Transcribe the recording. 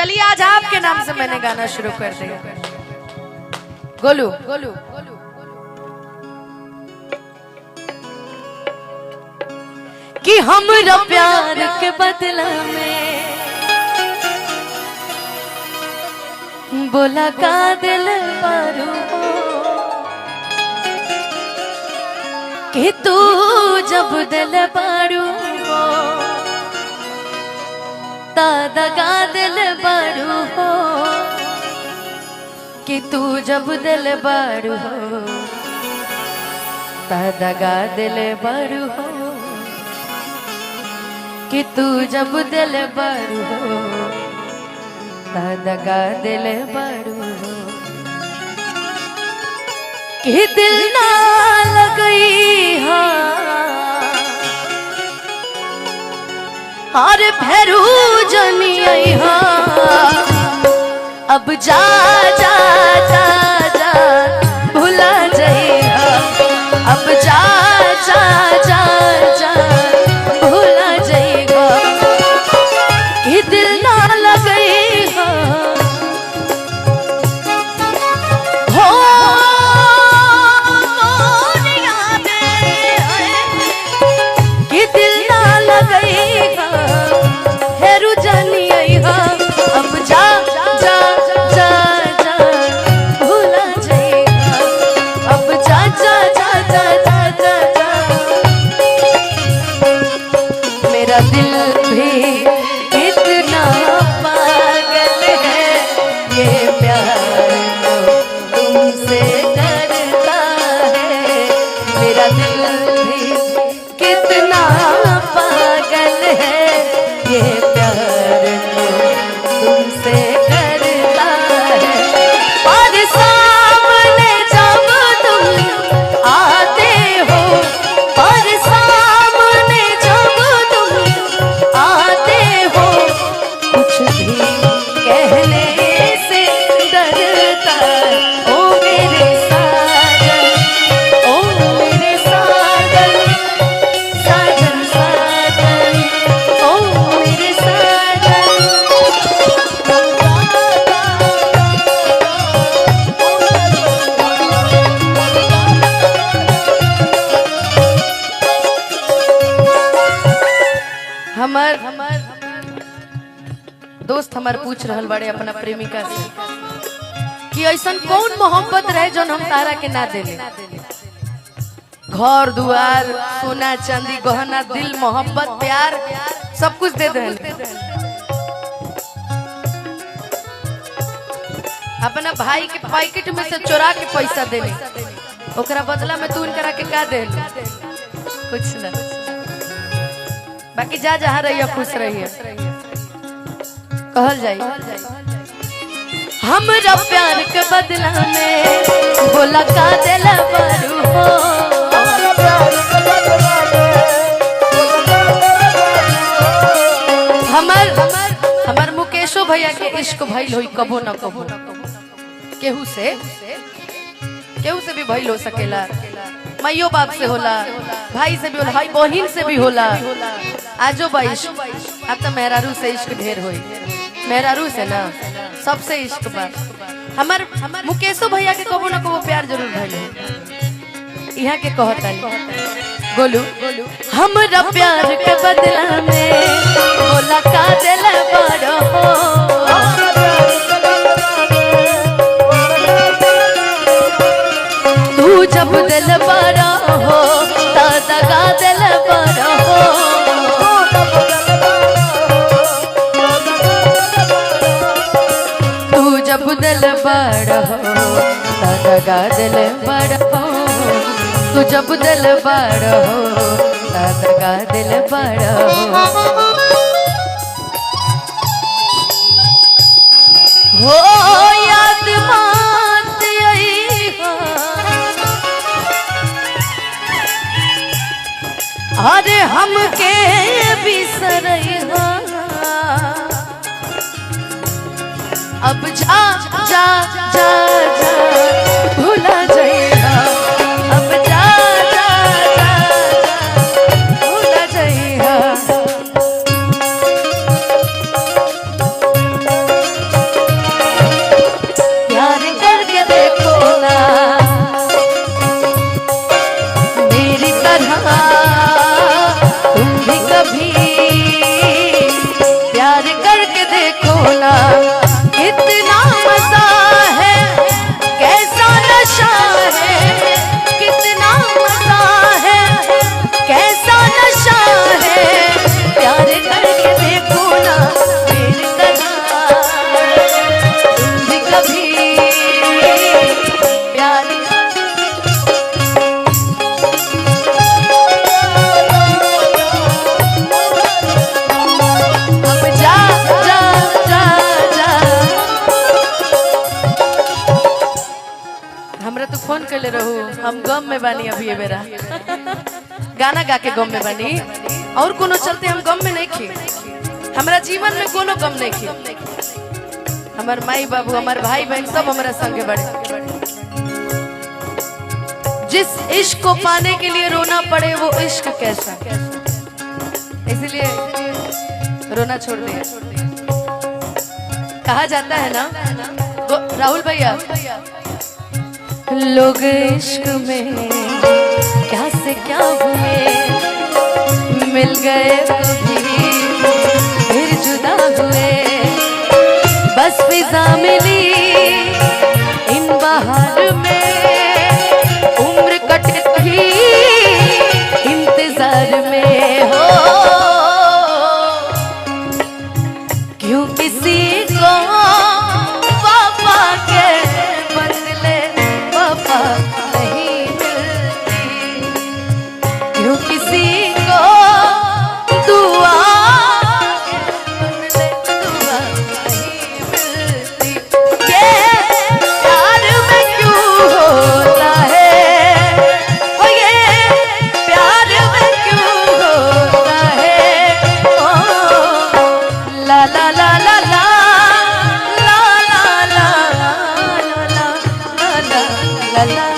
चलिए आज आपके नाम से मैंने गाना शुरू कर दिया। गोलू गोलू कि हमरा प्यार के बदला में बोला का दिल पारू कि तू जब दिल पारू दगा दिल बारू हो कि तू जब दिल बारू हो दगा दिल बारू हो कि तू जब दिल बारू हो दगा दिल बारू हो कि दिल ना लगई और भैरू जनी अब जा जा जा जा भुला जाइहा अब जा जा जा जा भुला जाइहा कि दिल ना लगेगा हो कि दिल ना लगेगा हेरू जानी आईहा अब जा जा जा जा भुला जाइहा अब जा जा जा जा जा जा जा मेरा दिल भी इतना पागल है ये प्यार तो तुमसे डरता है मेरा दिल भी कितना पागल है ये प्यार तो तुमसे डरता है और सामने जब तुम आते हो और सामने जब तुम आते हो कुछ भी कहने से डरता ओ मेरे साजन ओ मेरे साजन साजन साजन ओ मेरे साजन हमार दोस्त हमार पूछ रहल बड़े अपना प्रेमिका से कि ऐसा कौन मोहब्बत रहे जो हम तारा के ना देले घर दुआर सोना चांदी गहना दिल मोहब्बत प्यार सब कुछ दे दे अपना भाई के पैकेट में से चोरा के पैसा देले ओकरा बदला में तू इनकरा के का दे कुछ ना बाकी जा जहाँ रहिए खुश रहिए कहल जाई हमरा प्यार के बदला में बोला का दिल बारू हो हमर मुकेशो भैया के इश्क भइल होई कबो न कबो केहू से भी भइल हो सकेला माइयो बाप से होला भाई से भी होला भाई बहिन से भी होला आजो बाइश अब तो मेहरारू से इश्क ढेर होई मेहरारू से ना सबसे इश्क बा हमर मुकेशो भैया के कबो न कबो प्यार जरूर भइल यहाँ के कहता गोलू हमरा प्यार के बदला में बोला का दिल बड़ा हो तू जब दिल बड़ा हो दगा दिल बड़ा हो तू जब दिल बड़ा हो दगा दिल बड़ा हो तू जब दिल बड़ा हो दगा दिल बड़ा हो याद बात यही अरे हमके बिसरैहा अब जा जा जा जा भुला जाइहा अब जा जा जा जा भुला जाइहा रहू, हम गम में बानी अभी ये बेरा गाना गा के गम में बानी और कोनो चलते हम गम में नहीं खी। हमारा जीवन में कोनो गम नहीं खी। हमार माई बाबू हमार भाई बहन सब हमारा संगे बड़े। जिस इश्क को पाने के लिए रोना पड़े वो इश्क कैसा, इसलिए रोना छोड़ दिया। कहा जाता है ना राहुल भैया, लोग इश्क में क्या से क्या हुए, मिल गए कभी फिर जुदा हुए, बस फिजा मिली इन बहार में, उम्र कटती इंतजार में हो, क्यों किसी को वफा के बदले वफा नहीं मिलती, क्यों किसी को दुआ के बदले दुआ नहीं मिलती, ये प्यार में क्यों होता है, ओ ये प्यार में क्यों होता है, ओ ला ला ला ला ला ला ला ला ला ला ला ला ला।